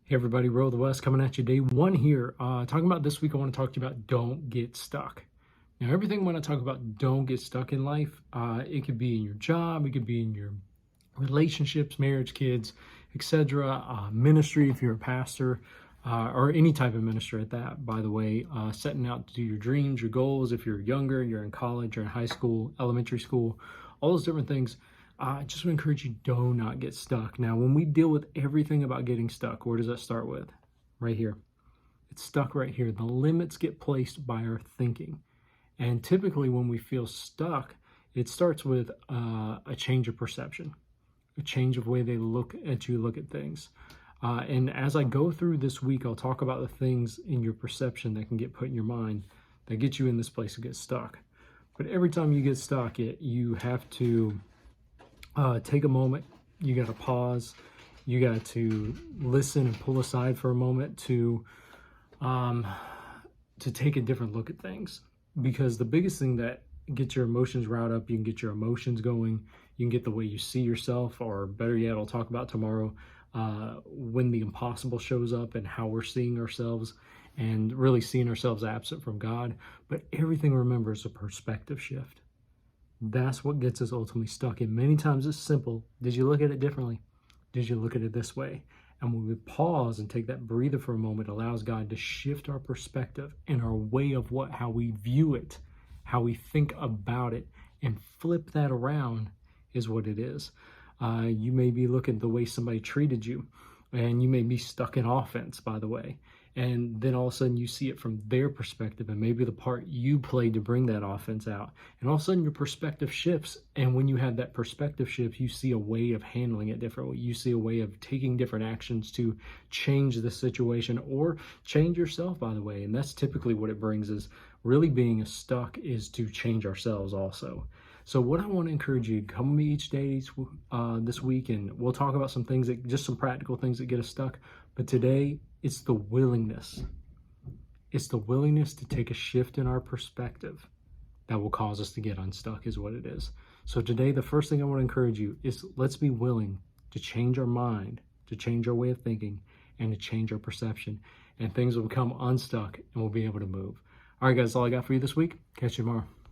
Hey everybody, Row the West coming at you day one here. Talking about this week, I want to talk to you about don't get stuck. Now, everything when I talk about don't get stuck in life, it could be in your job, it could be in your relationships, marriage, kids, etc. Ministry, if you're a pastor, or any type of minister at that, by the way, setting out to do your dreams, your goals. If you're younger, you're in college, you're in high school, elementary school, all those different things. I just want to encourage you, do not get stuck. Now, when we deal with everything about getting stuck, where does that start with? Right here. It's stuck right here. The limits get placed by our thinking. And typically when we feel stuck, it starts with a change of perception, a change of way they look at things. And as I go through this week, I'll talk about the things in your perception that can get put in your mind that get you in this place to get stuck. But every time you get stuck, you have to take a moment. You got to pause. You got to listen and pull aside for a moment to take a different look at things. Because the biggest thing that gets your emotions riled up, you can get your emotions going, you can get the way you see yourself, or better yet, I'll talk about tomorrow, when the impossible shows up and how we're seeing ourselves and really seeing ourselves absent from God. But everything, remember, is a perspective shift. That's what gets us ultimately stuck. And many times it's simple. Did you look at it differently? Did you look at it this way? And when we pause and take that breather for a moment, it allows God to shift our perspective and our way of how we view it, how we think about it, and flip that around is what it is. You may be looking at the way somebody treated you, and you may be stuck in offense, by the way. And then all of a sudden you see it from their perspective and maybe the part you played to bring that offense out. And all of a sudden your perspective shifts. And when you have that perspective shift, you see a way of handling it differently. You see a way of taking different actions to change the situation or change yourself, by the way. And that's typically what it brings, is really being stuck is to change ourselves also. So what I want to encourage you, come with me each day this week, and we'll talk about some things, just some practical things that get us stuck. But today, it's the willingness. It's the willingness to take a shift in our perspective that will cause us to get unstuck, is what it is. So today, the first thing I want to encourage you is, let's be willing to change our mind, to change our way of thinking, and to change our perception. And things will become unstuck and we'll be able to move. All right, guys, that's all I got for you this week. Catch you tomorrow.